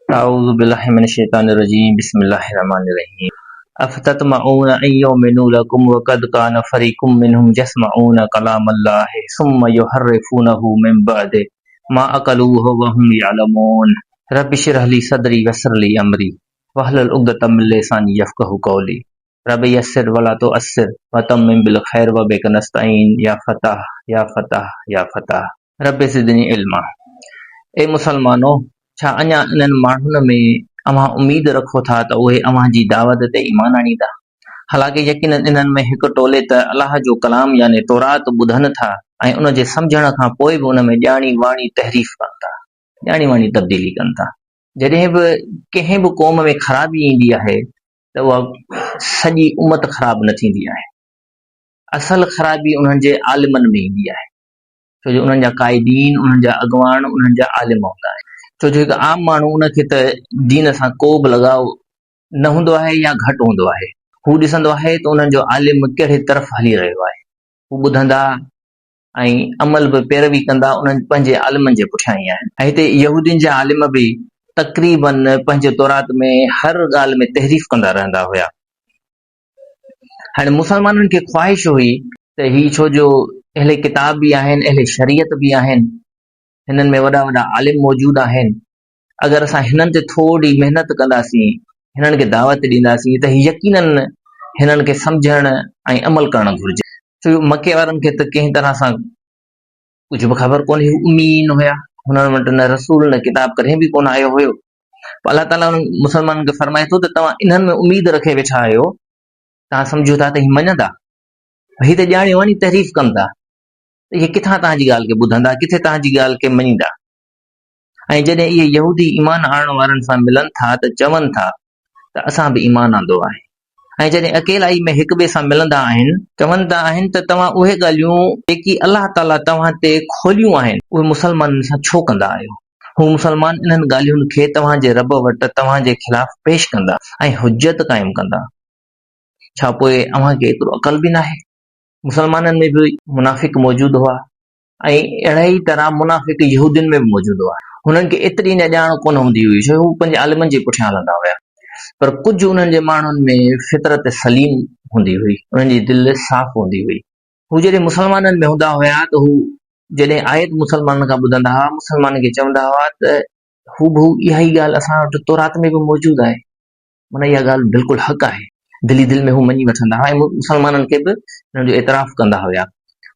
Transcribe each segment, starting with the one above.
أعوذ بالله من الشيطان الرجيم بسم الله الرحمن الرحيم أفتطمعون أن يؤمنوا لكم وقد كان فريق منهم يسمعون كلام الله ثم يحرفونه من بعد ما أكلوه وهم يعلمون رب اشرح لي صدري ويسر لي أمري واحلل عقدة من لساني يفقهوا قولي رب يسر ولا تؤثر وتمم بالخير وبك نستعين يا فتاح يا فتاح يا فتاح رب زدني علما ए मुसलमानो छा अञा इन्हनि माण्हुनि में अव्हां उमीद रखो था त उहे अव्हां जी दावत ते ईमान आणींदा। हालांकि यकीनन इन्हनि में हिकु टोले त अलाह जो कलाम यानी तौरात ॿुधनि था ऐं उन जे सम्झण खां पोइ बि उन में ॼाणी वाणी तहरीफ़ कनि था, ॼाणी वाणी तब्दीली कनि था। जॾहिं बि कंहिं बि क़ौम में ख़राबी ईंदी आहे त उहा सॼी उमत ख़राब न थींदी आहे। असल ख़राबी उन्हनि जे आलिमनि में ईंदी आहे, छो जो उन्हनि जा क़ाइदीन, उन्हनि जा अॻवान, उन्हनि जा आलिम हूंदा आहिनि। छो जो हिकु आम माण्हू उनखे त दीन सां को बि लगाव न हूंदो आहे या घटि हूंदो आहे। हू ॾिसंदो आहे त उन्हनि जो आलिम कहिड़े तरफ़ हली रहियो आहे। हू ॿुधंदा ऐं अमल बि पैरवी कंदा उन्हनि पंहिंजे आलिमनि जे पुठियां ई आहिनि। ऐं हिते यहूदियुनि जा आलिम बि तक़रीबन पंहिंजे तौरात में हर ॻाल्हि में तहरीफ़ कंदा रहंदा हुया। हाणे मुसलमाननि खे ख़्वाहिश हुई त ही छो जो अहले किताब बि आहिनि, अहले शरीयत बि आहिनि, हिननि में वॾा वॾा आलिम मौजूद आहिनि। अगरि असां हिननि ते थोरी महिनत कंदासीं, हिननि खे दावत ॾींदासीं त यकीनन हिननि खे सम्झण ऐं अमल करणु घुरिजे। छो मके वारनि खे त कंहिं तरह सां कुझु बि ख़बर कोन्हे, उमीन हुया, हुननि वटि न रसूल न किताब कॾहिं बि कोन आयो हुयो। अलाह ताला मुसलमाननि खे फरमाए थो त तव्हां इन्हनि में उमीद रखे वेठा आहियो, तव्हां सम्झो था त ही मञंदा, ही त ॼाणी वाणी तहरीफ़ कनि था, त इहे किथां तव्हांजी ॻाल्हि खे ॿुधंदा, किथे तव्हांजी ॻाल्हि खे मञींदा। ऐं जॾहिं इहे यहूदी ईमान आणण वारनि सां मिलनि था त चवनि था त असां बि ईमान आंदो आहे। ऐं जॾहिं अकेलाई में हिक ॿिए सां मिलंदा आहिनि, चवंदा आहिनि त तव्हां उहे ॻाल्हियूं जेकी अलाह ताला तव्हां ते खोलियूं आहिनि उहे मुसलमाननि सां छो कंदा आहियो। हू मुसलमान इन्हनि ॻाल्हियुनि खे तव्हांजे रब वटि तव्हांजे ख़िलाफ़ पेश कंदा ऐं हुज्जत क़ाइमु कंदा। छा पोइ अव्हांखे एतिरो अक़ल बि न आहे? मुसलमाननि में बि मुनाफ़िक मौजूदु हुआ ऐं अहिड़ा ई तरह मुनाफ़िक यहूदियुनि में बि मौजूदु हुआ। हुननि खे एतिरी न ॼाण कोन हूंदी हुई, छो हू पंहिंजे आलिमनि जे पुठियां हलंदा हुया। पर कुझु उन्हनि जे माण्हुनि में फितरत सलीम हूंदी हुई, उन्हनि जी दिलि साफ़ हूंदी हुई। हू जॾहिं मुसलमाननि में हूंदा हुया त हू जॾहिं आयत मुसलमाननि खां ॿुधंदा हुआ, मुसलमान खे चवंदा हुआ त हू बि इहा ई ॻाल्हि असां वटि तौरात में बि मौजूदु आहे, माना इहा ॻाल्हि बिल्कुलु हक़ आहे। दिली दिलि में हू मञी वठंदा हुआ ऐं मुसलमाननि खे बि हिन जो एतराफ़ कंदा हुया।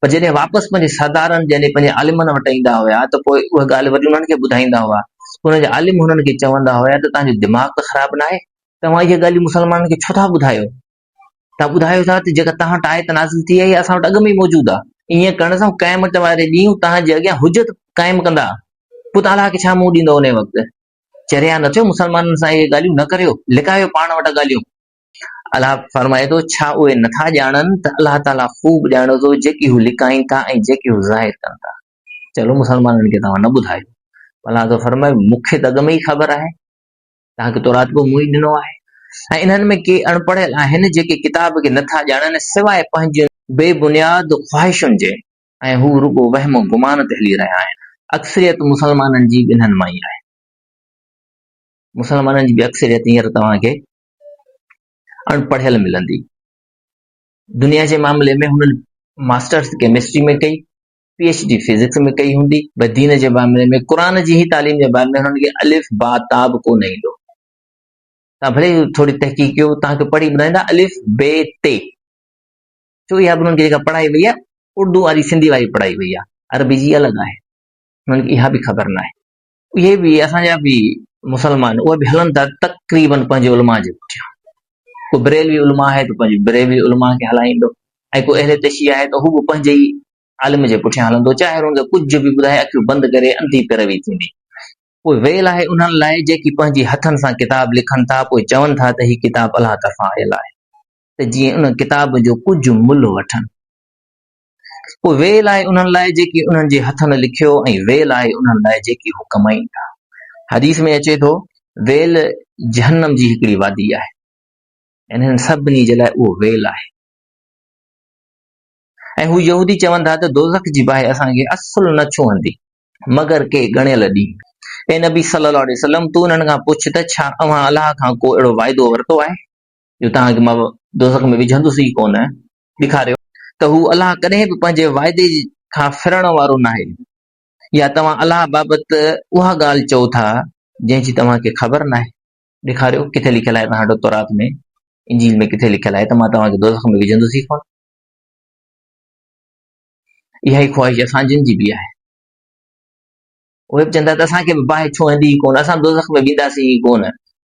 पर जॾहिं वापसि पंहिंजे सरदारनि जॾहिं पंहिंजे आलिमनि वटि ईंदा हुया त पोइ उहा ॻाल्हि वरी उन्हनि खे ॿुधाईंदा हुआ। हुननि जा आलिम हुननि खे चवंदा हुया त तव्हांजो दिमाग़ त ख़राबु न आहे, तव्हां इहे ॻाल्हियूं मुसलमाननि खे छो था ॿुधायो? तव्हां ॿुधायो था त जेका तव्हां वटि आयत नाज़िल थी आहे असां वटि अॻु में ई मौजूदु आहे। ईअं करण सां क़यामत वारे ॾींहुं तव्हांजे अॻियां हुजत क़ाइमु कंदा, पोइ तव्हां अलाह खे छा मुंहुं ॾींदो उन वक़्तु? चरिया न थियो मुसलमाननि सां इहे ॻाल्हियूं न करियो, लिकायो पाण वटि ॻाल्हियूं। अलाह फरमाए थो छा उहे नथा ॼाणनि त अलाह ताला ख़ूब ॼाणे थो जेकी हू लिकाइनि था ऐं जेकी हू ज़ाहिर कनि था। चलो मुसलमाननि खे तव्हां न ॿुधायो। अलाह तो फरमाए मूंखे त अॻु में ई ख़बर आहे, तव्हांखे तौरात बि मुंहुं ई ॾिनो आहे। ऐं इन्हनि में के अणपढ़ियल आहिनि जेके किताब खे नथा ॼाणनि सवाइ पंहिंजे बेबुनियाद ख़्वाहिशुनि जे, ऐं हू रुॻो वहम गुमान ते हली रहिया आहिनि। अक्सरियत मुसलमाननि जी बि इन्हनि मां ई आहे। मुसलमाननि जी बि अक्सरियत हींअर तव्हांखे अणपढ़ियल मिलंदी। दुनिया जे मामले में हुननि मास्टर्स केमिस्ट्री में कई, PhD फिजिक्स में कई हूंदी, भई दीन जे मामले में क़ुरान जी ही तालीम जे बारे में हुननि खे अलिफ बा ता बि कोन ईंदो। तव्हां भले थोरी तहक़ीक़ कयो, तव्हांखे पढ़ी ॿुधाईंदा अलिफ बे ते, छो इहा बि हुननि खे जेका पढ़ाई वई आहे उर्दू वारी सिंधी वारी पढ़ाई वई आहे, अरबी जी अलॻि आहे, हुननि खे इहा बि ख़बर न आहे। इहे बि असांजा बि मुसलमान उहे बि हलनि था तक़रीबन पंहिंजे उलमा जे पुठियां। को बरेलवी उलमा आहे त पंहिंजी बरेलवी उलमा खे हलाईंदो, ऐं को अहले तशी आहे त हू बि पंहिंजे ई आलिम जे पुठियां हलंदो, चाहे हुनखे कुझु बि ॿुधाए अखियूं बंदि करे अंधी पैरवी थींदी। पोइ वेल आहे उन्हनि लाइ जेकी पंहिंजी हथनि सां किताब लिखनि था, पोइ चवनि था त ही किताब अलाह तरफ़ां आयल आहे, त जीअं उन किताब जो कुझु मुल्ह वठनि। पोइ वेल आहे उन्हनि लाइ जेकी उन्हनि जे हथनि लिखियो, ऐं वेल आहे उन्हनि लाइ जेकी हू कमाइनि था। हदीस में अचे थो वेल जहन्नम जी हिकिड़ी वादी आहे, इन्हनि सभिनी जे लाइ उहो वेल आहे। ऐं हू यहूदी चवनि था त दोज़ख जी बाहि असांखे असुल न छुहंदी मगर के ॻणियल ॾींहुं। ए नबी सल्लल्लाहु अलैहि वसल्लम तू उन्हनि खां पुछ त छा अव्हां अलाह खां को अहिड़ो वाइदो वरितो आहे जो तव्हांखे मां दोज़ख में विझंदुसि ई कोन, ॾेखारियो। त हू अलाह कॾहिं बि पंहिंजे वाइदे खां फिरण वारो नाहे, या तव्हां अलाह बाबति उहा ॻाल्हि चओ था जंहिंजी तव्हांखे ख़बर नाहे, ॾेखारियो किथे लिखियल आहे तव्हां वटि तौरात में, इंजील में किथे लिखियल आहे त मां तव्हांखे दोज़ख में विझंदुसि ई कोन। इहा ई ख़्वाहिश असांजनि जी बि आहे। उहे बि चवंदा त असांखे बि बाहि छुहंदी ई कोन, असां दोज़ख में वेंदासीं ई कोन,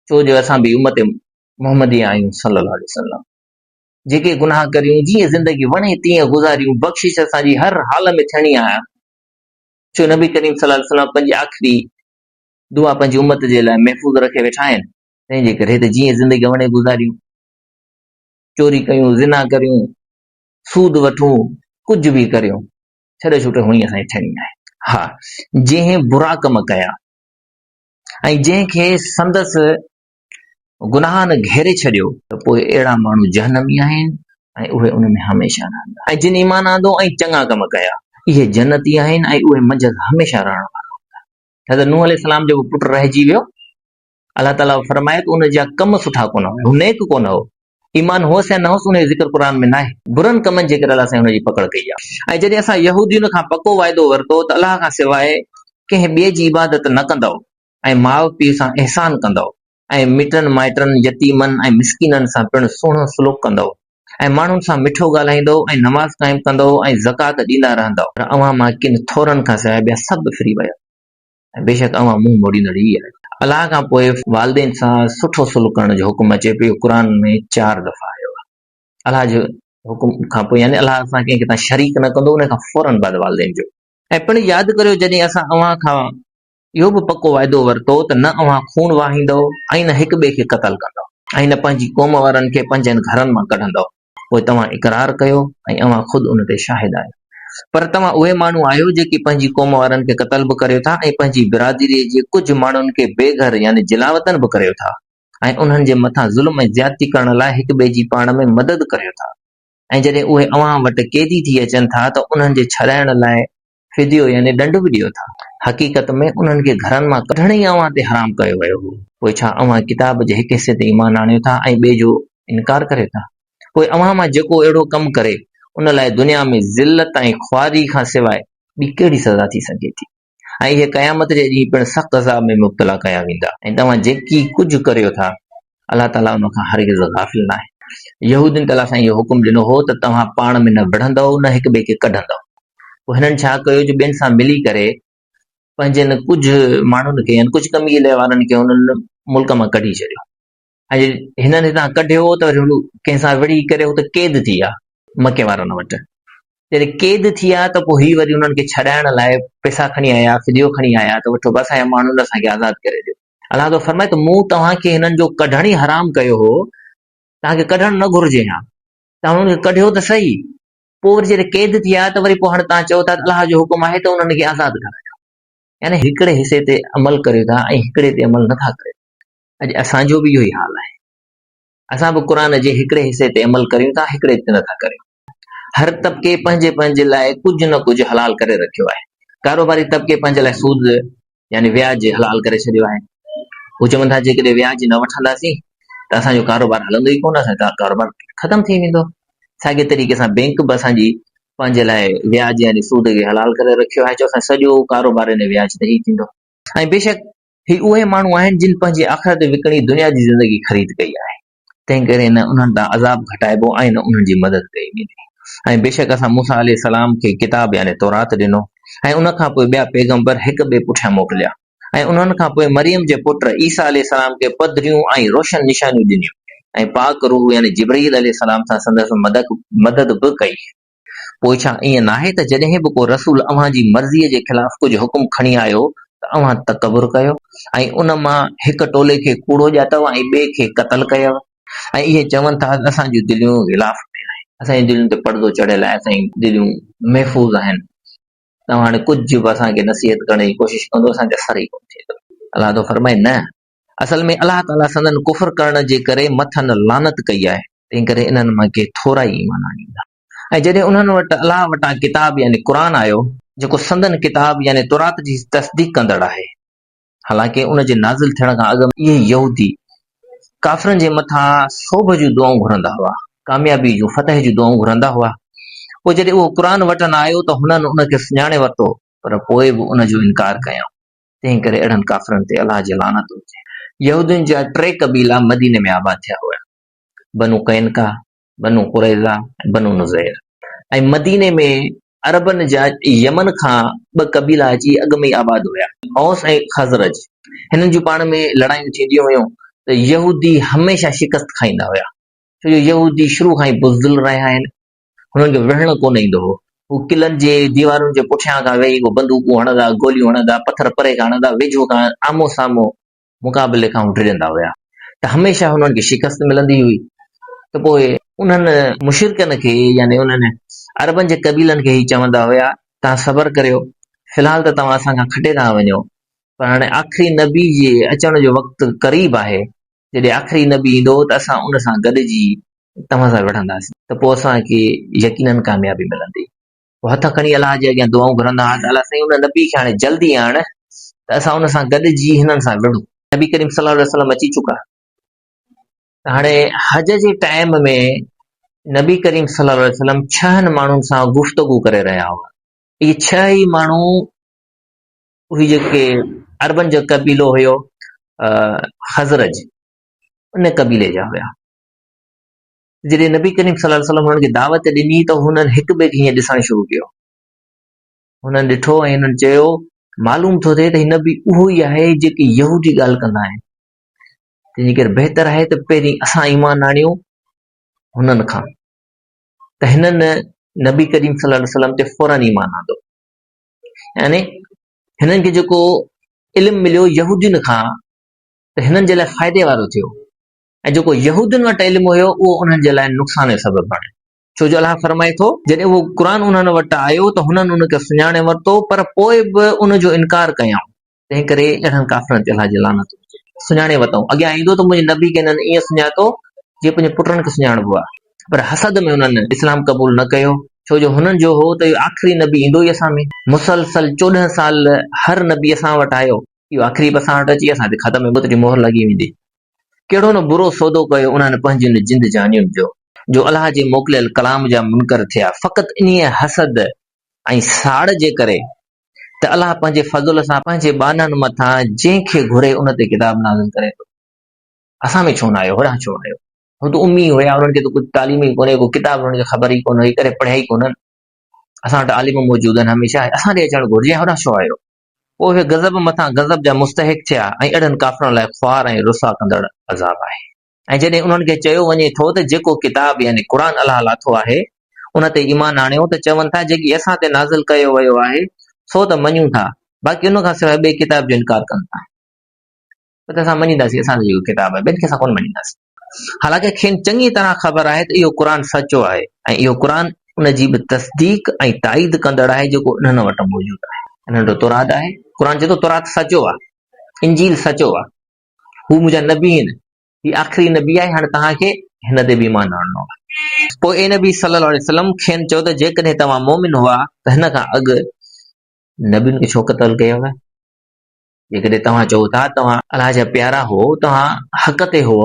छो जो असां बि उम्मत मुहम्मदी आहियूं सल्लल्लाहु अलैहि वसल्लम। जेके गुनाह करियूं, जीअं ज़िंदगी वणे तीअं गुज़ारियूं, बख़्शिश असांजी हर हाल में थियणी आहे। छो नबी करीम सल्लल्लाहु अलैहि वसल्लम पंहिंजी आख़िरी दुआ पंहिंजी उम्मत जे लाइ महफ़ूज़ रखे वेठा आहिनि, तंहिंजे करे त जीअं ज़िंदगी वणे गुज़ारियूं, चोरी कयूं, ज़िना करियूं, सूद वठूं, कुझु बि करियूं, छॾे छूटे हुई असांजी थियणी आहे। हा, जंहिं बुरा कम कया ऐं जंहिंखे संदसि गुनाहनि घेरे छॾियो त पोइ अहिड़ा माण्हू जहन्नमी आहिनि ऐं उहे उन में हमेशह रहंदा। ऐं जिन ईमान आंदो ऐं चङा कम कया, इहे जन्नती आहिनि ऐं उहे मंझि हमेशह रहण वारा हूंदा। हज़रत नूह अलैहिस्सलाम जो पुटु रहिजी वियो, अलाह ताला फरमाए त उन जा कम सुठा कोन हुआ, हू नेक कोन हो, ईमान होसि या न होसि, उन जो ज़िक्र क़ुर में नाहे। बुरनि कमनि जे करे अलाह साईं हुनजी पकड़ कई आहे। ऐं जॾहिं असां यहूदियुनि खां पको वाइदो वरितो त अलाह खां सवाइ कंहिं ॿिए जी इबादत न कंदव ऐं माउ पीउ सां अहसान कंदव ऐं मिटनि माइटनि, यतीमनि ऐं मिसकीननि सां पिणु सुहिणो सलूक कंदव ऐं माण्हुनि सां मिठो ॻाल्हाईंदव ऐं नमाज़ क़ाइमु कंदव ऐं ज़कात ॾींदा रहंदव, पर अव्हां मां किन थोरनि खां सवाइ ॿिया सभु फिरी विया ऐं बेशक अव्हां मुंहुं मोड़ींदड़ ई आहे। अलाह खां पोइ वालिदेन सां सुठो सलूक करण जो हुकुम अचे पियो, क़ुर में 4 दफ़ा आयो आहे। अलाह जो हुकुम खां पोइ, यानी अलाह असां कंहिंखे तव्हां शरीक न कंदो, उन खां फौरन बाद वालिदेन जो। ऐं पिणु यादि करियो जॾहिं असां अव्हां खां इहो बि पको वाइदो वरितो त न अव्हां खून वाहींदव ऐं न हिक ॿिए खे क़तल कंदव ऐं न पंहिंजी क़ौम वारनि खे पंहिंजनि घरनि मां कढंदव। पोइ तव्हां इक़रार कयो ऐं अव्हां ख़ुदि उन ते शाहिद आहियो। पर तव्हां उहे माण्हू आहियो जेके पंहिंजी क़ौम वारनि खे क़तल बि करियो था ऐं पंहिंजी बिरादरीअ जे कुझु माण्हुनि खे बेघर यानी जिलावतन बि करियो था ऐं उन्हनि जे मथां ज़ुल्म ऐं ज़्यादती करण लाइ हिक ॿिए जी पाण में मदद करियो था। ऐं जॾहिं उहे अव्हां वटि कैदी थी अचनि था त उन्हनि जे छॾाइण लाइ फिदियो यानी ॾंड बि ॾियो था। हक़ीक़त में उन्हनि खे घरनि मां कढण ई अव्हां ते हराम कयो वियो हो। पोइ छा अव्हां किताब जे हिक हिसे ते ईमान आणियो था ऐं ॿिए जो इनकार करियो था? पोइ अव्हां मां जेको अहिड़ो कमु करे उन लाइ दुनिया में ज़िल्लत ऐं ख्वारी खां सवाइ ॿी कहिड़ी सज़ा थी सघे थी? ऐं इहे क़यामत जे ॾींहुं पिणु सख़्त अज़ाब में मुब्तला कया वेंदा। ऐं तव्हां जेकी कुझु करियो था अलाह ताला उन खां हरगिज़ गाफ़िल न आहे। यहूदियुनि ते अलाह साईं इहो हुकुम ॾिनो हो त तव्हां पाण में न विढ़ंदव न हिक ॿिए खे कढंदव। पोइ हिननि छा कयो जो ॿियनि सां मिली करे पंहिंजनि कुझु माण्हुनि खे यानी कुझु कमीले वारनि खे हुननि मुल्क मां कढी छॾियो। ऐं हिननि हितां कढियो त वरी कंहिंसां विढ़ी करे हू त क़ैद थी विया मके वारनि वटि। जॾहिं क़ैद थी विया त पोइ ही वरी उन्हनि खे छॾाइण लाइ पैसा खणी आया, फिदियो खणी आया त वठो बसि असांजा माण्हुनि असांखे आज़ादु करे ॾियो। अलाह तो फरमाए त मूं तव्हांखे हिननि जो कढण ई हराम कयो हो, तव्हांखे कढणु न घुरिजे हा, तव्हां हुननि खे कढियो त सही, पोइ वरी जॾहिं क़ैद थी विया त वरी पोइ हाणे तव्हां चओ था त अलाह जो हुकुम आहे त उन्हनि खे आज़ादु करायो। यानी हिकिड़े हिसे ते अमल करियो था ऐं हिकिड़े ते अमल नथा करियो। अॼु असांजो बि इहो ई हाल आहे। असां बि क़ुर जे हिकिड़े हिसे ते अमल करियूं था, हिकिड़े ते नथा करियूं। हर तबिके पंहिंजे पंहिंजे लाइ कुझु न कुझु हलाल करे रखियो आहे। कारोबारी तबिके पंहिंजे लाइ सूद यानी व्याज हलाल करे छॾियो आहे। हू चवनि था जेकॾहिं व्याज न वठंदासीं त असांजो कारोबार हलंदो ई कोन, असांजो कारोबार ख़तमु थी वेंदो। साॻे तरीक़े सां बैंक बि असांजी पंहिंजे लाइ व्याज यानी सूद खे हलाल करे रखियो आहे, जो असां सॼो कारोबार इन व्याज ते ई थींदो। ऐं बेशक ही उहे माण्हू आहिनि जिन पंहिंजी आख़िरत विकिणी दुनिया जी ज़िंदगी ख़रीद कई आहे, तंहिं करे न उन्हनि तां अज़ाब घटाइबो ऐं न उन्हनि जी मदद कई वेंदी। ऐं बेशक असां मूसा अलैहिस्सलाम खे किताब यानी तौरात ॾिनो ऐं उन खां पोइ ॿिया पैगंबर हिक ॿिए पुठियां मोकिलिया ऐं उन्हनि खां पोइ मरियम जे पुट ईसा अलैहिस्सलाम खे पधरियूं ऐं रोशन निशानियूं ॾिनियूं ऐं पाक रूह यानी जिब्रील अलैहिस्सलाम सां संदसि मदद बि कई। पोइ छा ईअं नाहे त जॾहिं बि को रसूल अव्हां जी मर्ज़ीअ जे ख़िलाफ़ कुझु हुकुम खणी आयो त अव्हां तकबुर कयो ऐं उन मां हिक टोले खे कूड़ो ॼातव ऐं ॿिए खे क़तल कयव ऐं इहे चवनि था असांजूं दिलियूं ग़िलाफ़ में आहिनि, असांजी दिलयुनि ते पर्दो चढ़ियल आहे, असांजी दिलियूं महफ़ूज़ आहिनि। तव्हां हाणे कुझु बि असांखे नसीहत करण जी कोशिशि कंदो असांखे असर ई कोन थींदो। अलाह तो फरमाए न, असल में अलाह ताला संदन कुफ़र करण जे करे मथनि लानत कई आहे, तंहिं करे इन्हनि मां के थोरा ई ईमान आणींदा। ऐं जॾहिं उन्हनि वटि अलाह वटां किताब यानी क़ुर आयो जेको संदन किताब यानी तौरात जी तस्दीक कंदड़ आहे, हालांकि उन जे नाज़िल थियण खां अॻु इहे यहूदी काफ़िरनि जे मथां सोभ जूं दुआऊं घुरंदा हुआ, कामयाबी जूं फतह जूं दुआऊं घुरंदा हुआ। पोइ जॾहिं उहो क़ुर वठण आयो त हुननि उनखे सुञाणे वरितो, पर पोइ बि उन जो इनकार कयऊं। तंहिं करे अहिड़नि काफ़िरनि ते अलाह जी लानत हुजे। यहूदियुनि जा 3 क़बीला मदीने में आबाद थिया हुआ, बनु कैनका, बनु कुरैज़ा ऐं बनु नुज़ैर। ऐं मदीने में अरबनि जा यमन खां 2 क़बीला अची अॻु में ई आबाद हुया, औस ऐं खज़रज। हिननि जूं पाण में लड़ायूं थींदियूं हुयूं त यहूदी हमेशा शिकस्त खाईंदा हुया, छो जो यहूदी शुरू खां ई बुज़दिल रहिया आहिनि। हुननि खे विढ़ण कोन ईंदो हो। हू किलनि जे दीवारुनि जे पुठियां खां वेही बंदूकूं हणंदा, गोलियूं हणंदा, पथर परे खां हणंदा, वेझो खां आमो साम्हूं मुक़ाबले खां डिॼंदा हुया, त हमेशा हुननि खे शिकस्त मिलंदी हुई। त पोइ उन्हनि मुशरिकनि खे, यानी उन्हनि अरबनि जे क़बीलनि खे ई चवंदा हुया, तव्हां सबर करियो, फ़िलहाल त तव्हां असां खां खटे था वञो, पर हाणे आख़िरी नबी जे अचण जो वक़्तु क़रीब आहे। जॾहिं आख़िरी नबी ईंदो त असां उन सां गॾिजी तव्हां सां विढ़ंदासीं, त पोइ असांखे यकीनन कामयाबी मिलंदी। पोइ हथ खणी अलाह जे अॻियां दुआऊं घुरंदा हुआ त अलाह साईं उन नबी खे हाणे जल्दी आण, त असां उन सां गॾिजी हिननि सां विढ़ूं। नबी करीम सल्लल्लाहु अलैहि वसल्लम अची चुका। हाणे हज जे टाइम में नबी करीम सल्लल्लाहु अलैहि वसल्लम 6 माण्हुनि सां गुफ़्तगू करे रहिया हुआ। इहे 6 ई माण्हू उहे जेके अरबनि जो क़बीलो हुयो खज़रज, उन क़बीले जा हुया। जॾहिं नबी करीम सल्लल्लाहु अलैहि वसल्लम हुननि खे दावत ॾिनी त हुननि हिक ॿिए खे हीअं ॾिसणु शुरू कयो। हुननि ॾिठो ऐं हुननि चयो, मालूम थो थिए त हिन बि उहो ई आहे जेकी यहूदी ॻाल्हि कंदा आहिनि, तंहिंजे करे बहितर आहे त पहिरीं असां ईमान आणियूं हुननि खां। त हिननि नबी करीम सल्लल्लाहु अलैहि वसल्लम ते फौरन ईमान आंदो। यानी हिननि खे जेको इल्मु मिलियो यहूदियुनि खां, त हिननि जे लाइ फ़ाइदे वारो थियो, ऐं जेको यहूदियुनि वटि इल्मु हुयो उहो उन्हनि जे लाइ नुक़सान जो सबबु बणियो। छो जो अलाह फरमाए थो, जॾहिं उहो क़ुर उन्हनि वटि आयो त हुननि उनखे सुञाणे वरितो, पर पोइ बि उन जो इनकार कयऊं। तंहिं करे अहिड़नि काफ़िरनि ते अलाह जी लानत हुजे। सुञाणे वरितऊं, अॻियां ईंदो त मुंहिंजे नबी खे हिननि ईअं सुञातो जीअं पंहिंजे पुटनि खे सुञाणबो आहे, पर हसद में हुननि इस्लाम क़बूल न कयो, छो जो हुननि जो हो त इहो आख़िरी नबी ईंदो ई असां में। मुसलसल 14 साल हर नबी असां वटि आयो, इहो आख़िरी बि असां वटि अची असां ते ख़तम में जी मोहर लॻी वेंदी। कहिड़ो न बुरो सौदो कयो उन्हनि पंहिंजियुनि जिंद जानियुनि जो अलाह जे मोकिलियल कलाम जा मुनकर थिया, फ़क़ति इन्हीअ हसद ऐं साड़ जे करे त अलाह पंहिंजे फज़ल सां पंहिंजे बाननि मथां जंहिंखे घुरे उन ते किताब नाज़िल करे थो। असां में छो न आयो, होॾां छो आयो? हू त उम्मी हुया, उन्हनि खे त कुझु तालीम ई कोन्हे, को किताब उन्हनि खे ख़बर ई कोन हुई, करे पढ़िया ई कोन्हनि। असां वटि आलिम मौजूद आहिनि हमेशह, असां ॾे अचणु घुरिजे, होॾां छो आयो? पोइ उहे गज़ब मथां गज़ब जा मुस्तहिक थिया, ऐं अहिड़नि काफ़िरनि लाइ ख़्वार ऐं रुसवा कंदड़ अज़ाब आहे। ऐं जॾहिं उन्हनि खे चयो वञे थो त जेको किताब यानी क़ुर अलाह लाथो आहे उन ते ईमान आणियो, त चवनि था जेकी असां ते नाज़िल कयो वियो आहे सो त मञूं था, बाक़ी उन खां सवाइ ॿिए किताब जो इनकार कनि था। त असां मञींदासीं असांजो जेको किताब आहे, ॿियनि खे असां कोन मञींदासीं। हालांकि खेनि चङी तरह ख़बर आहे त इहो क़ुर सचो आहे, ऐं इहो क़ुर उन जी बि तस्दीक ऐं ताईद कंदड़ आहे जेको इन्हनि वटि मौजूद आहे। हिननि वटि तौरात आहे, क़ुर चए थो तौरात सचो आहे, इंजील सचो आहे, हू मुंहिंजा नबी आहिनि, ही आख़िरी नबी आहे, हाणे तव्हांखे हिन ते बि ईमान आणणो आहे। पोइ ए नबी सल्लल्लाहु अलैहि वसल्लम खेनि चयो त जेकॾहिं तव्हां मोमिन हुआ त हिन खां अॻु नबियुनि खे छो क़तल कयव? जेकॾहिं तव्हां चओ था तव्हां अलाह जा प्यारा हो, तव्हां हक़ ते हो,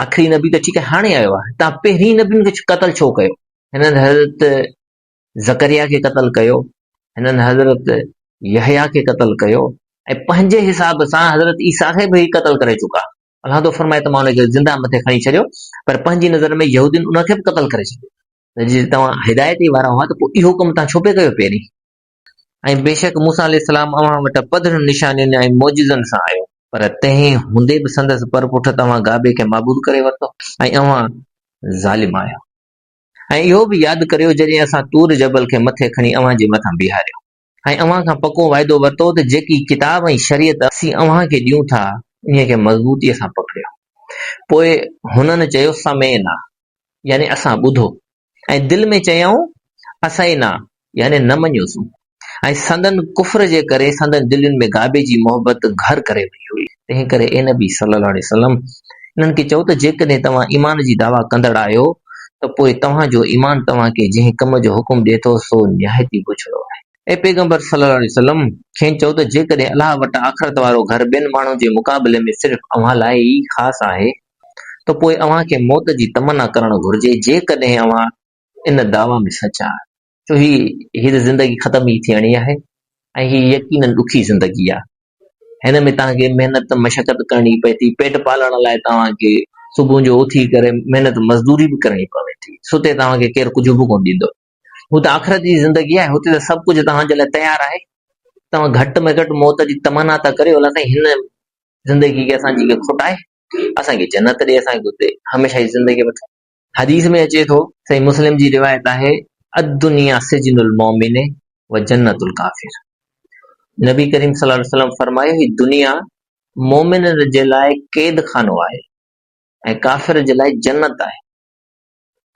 आख़िरी नबी त ठीकु आहे हाणे आयो आहे, तव्हां पहिरीं नबियुनि खे क़तल छो कयो? हिननि हज़रत ज़करिया खे क़तल कयो, हिननि हज़रत यहया खे क़तल कयो, ऐं पंहिंजे हिसाब सां हज़रत ईसा खे बि क़तल करे चुका। अलाह तो फरमाए त मां हुनखे ज़िंदा मथे खणी छॾियो, पर पंहिंजी नज़र में यहूदियुनि उनखे बि क़तल करे छॾियो। जे तव्हां हिदायती वारा हुआ त पोइ इहो कमु तव्हां छो पिया कयो पहिरीं? ऐं बेशक मूसा अलैहिस्सलाम अव्हां वटि पधरनि निशानियुनि ऐं मौजिज़नि सां आयो, पर तंहिं हूंदे बि संदसि परपुठ तव्हां गाबे खे माबूद करे वरितो ऐं अव्हां ज़ालिम आहियो। ऐं इहो बि यादि करियो जॾहिं असां तूर जबल खे मथे खणी अव्हां जे मथां बीहारियो ऐं अव्हां खां पको वाइदो वरितो त जेकी किताब ऐं शरीयत असीं अव्हां खे ॾियूं था इन खे मज़बूतीअ सां पकड़ियो। पोइ हुननि चयो समेना, यानी असां ॿुधो, ऐं दिलि में चयऊं असैना, यानी न मञियोसीं। ऐं संदन कुफ्र जे करे संदन दिलयुनि में गाबे जी मोहबत घर करे वई हुई। तंहिं करे ए नबी सल्लल्लाहु अलैहि वसल्लम इन्हनि खे चओ त जेकॾहिं तव्हां ईमान जी दावा कंदड़ आहियो त पोइ तव्हांजो ईमान तव्हांखे जंहिं कम जो हुकुम ॾिए थो सो निहायती पुछड़ो आहे। ऐं पैगंबर सल्लल्लाहु अलैहि वसल्लम खेनि चयो त जेकॾहिं अलाह वटि आख़िरत वारो घर ॿियनि माण्हुनि जे मुक़ाबले में सिर्फ़ु अव्हां लाइ ई ख़ासि आहे त पोइ अव्हांखे मौत जी तमन्ना करणु घुरिजे जेकॾहिं अव्हां इन दावा में सचा आहियो। छो हीअ त ज़िंदगी ख़तम ई थियणी आहे ऐं हीअ यकीनन ॾुखी ज़िंदगी आहे। हिन में तव्हांखे महिनत मशक़त करणी पए थी, पेट पालण लाइ तव्हांखे सुबुह जो उथी करे महिनत मज़दूरी बि करणी पवे थी। सुते तव्हांखे केरु कुझु बि कोन ॾींदो। हू त आख़िरत जी ज़िंदगी आहे, हुते त सभु कुझु तव्हांजे लाइ तयारु आहे। तव्हां घटि में घटि मौत जी तमन्ना था करियो, अलाह साईं हिन ज़िंदगी खे असांजी के खुट आहे, असांखे जन्नत ॾे, असांखे हुते हमेशह जी ज़िंदगी वठो। हदीस में अचे थो, सही मुस्लिम जी रिवायत आहे, अद्दुनिया सिजनुल मोमिन व जन्नतुल काफिर। नबी करीम सल्लल्लाहु अलैहि वसल्लम फरमायो, ही दुनिया मोमिन जे लाइ क़ैद खानो आहे ऐं काफ़िर जे लाइ जन्नत आहे।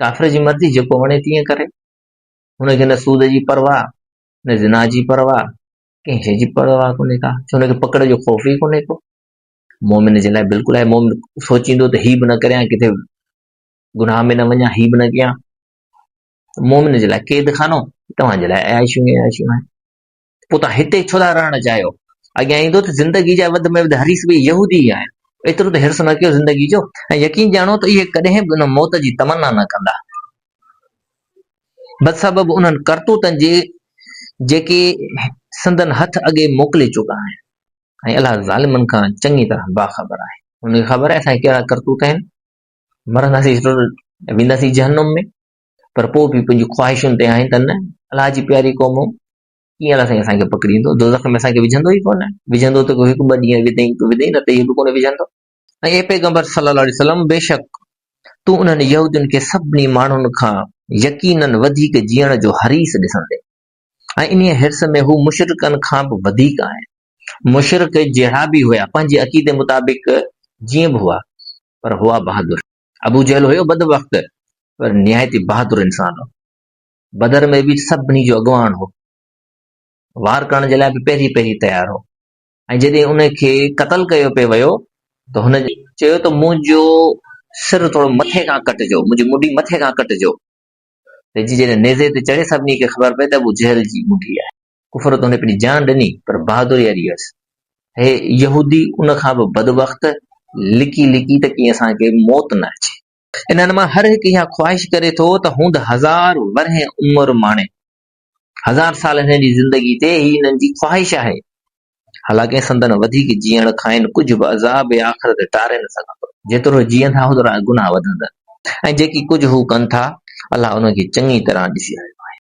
काफ़िर जी मर्ज़ी, जेको वणे तीअं करे, हुनखे न सूद जी परवाह, न ज़िना जी परवाह, कंहिं शइ जी परवाह कोन्हे का, छो हुनखे पकड़ जो ख़ौफ़ ई कोन्हे को। मोमिन जे लाइ बिल्कुलु आहे। मोमिन सोचींदो त ही बि न करियां, किथे गुनाह में न वञा, ही बि न कयां। मोमिन जे लाइ क़ैद खानो, तव्हांजे लाइ आयशूं ई आयशूं आहिनि। पोइ तव्हां हिते छो था रहणु चाहियो? अॻियां ईंदो त ज़िंदगी जा वधि में वधि हरीस बि यहूदी ई आहिनि। एतिरो त हिर्स न कयो ज़िंदगी जो, ऐं यकीन ॼाणो त इहे कॾहिं बि उन मौत जी तमन्ना न कंदा, बदसबब उन्हनि करतूतनि जे जेके संदन हथ अॻे मोकिले चुका आहिनि। ऐं अलाह ज़ालिमनि खां चङी तरह बाख़बर आहे। हुनखे ख़बर आहे असांखे कहिड़ा करतूत आहिनि। मरंदासीं वेंदासीं जहन्नुम में, पर पोइ बि पंहिंजी ख़्वाहिशुनि ते आहिनि त न, अलाह जी प्यारी क़ौम कीअं अलाह साईं असांखे पकड़ींदो, दोज़ख में असांखे विझंदो ई कोन। विझंदो त हिकु ॿ ॾींहं विधई, न त इहो बि कोन विझंदो। ऐं ए पैगंबर सल्लल्लाहु अलैहि वसल्लम, बेशक तूं उन्हनि यहूदियुनि खे सभिनी माण्हुनि खां यकीनन वधीक जीअण जो हरीस ॾिसंदे, ऐं इन हिर्स में हू मुशरिकनि खां बि वधीक आहिनि। मुशरिक जहिड़ा बि हुआ, पंहिंजे अक़ीदे मुताबिक़ जीअं बि हुआ, पर हुआ बहादुर। अबू जहल हुयो बदबख्त, पर निहायती बहादुर इंसान हो। बदर में बि सभिनी जो अॻवान हो, वार करण जे लाइ बि पहिरीं पहिरीं तयारु हो। ऐं जॾहिं उनखे क़तल कयो पियो वियो त हुन चयो त मुंहिंजो सिर थोरो मथे खां कटिजो, मुंहिंजी मुंडी मथे खां कटिजो। त जॾहिं नेज़े ते चढ़े, सभिनी खे ख़बर पए त अबू जहल जी मुंडी आहे। कुफर त हुन पंहिंजी जान ॾिनी, पर बहादुरी अहिड़ी हुअसि। हे यहूदी उन खां बि बदबख्त, लिकी लिकी त कीअं असांखे मौत न अचे। इन्हनि मां हर हिकु इहा ख़्वाहिश करे थो त हूंद 1000 वरह उमिरि माणे, 1000 साल हिन जी ज़िंदगी ते, ही हिननि जी ख़्वाहिश आहे। हालांकि संदन वधीक जीअण खाइनि कुझु बि अज़ाब या आख़िरत टारे न सघंदो। जेतिरो जीअंदा, होतिरा गुनाह वधंदा। ऐं जेकी कुझु हू कनि था, अलाह उनखे चङी तरह ॾिसी आहे।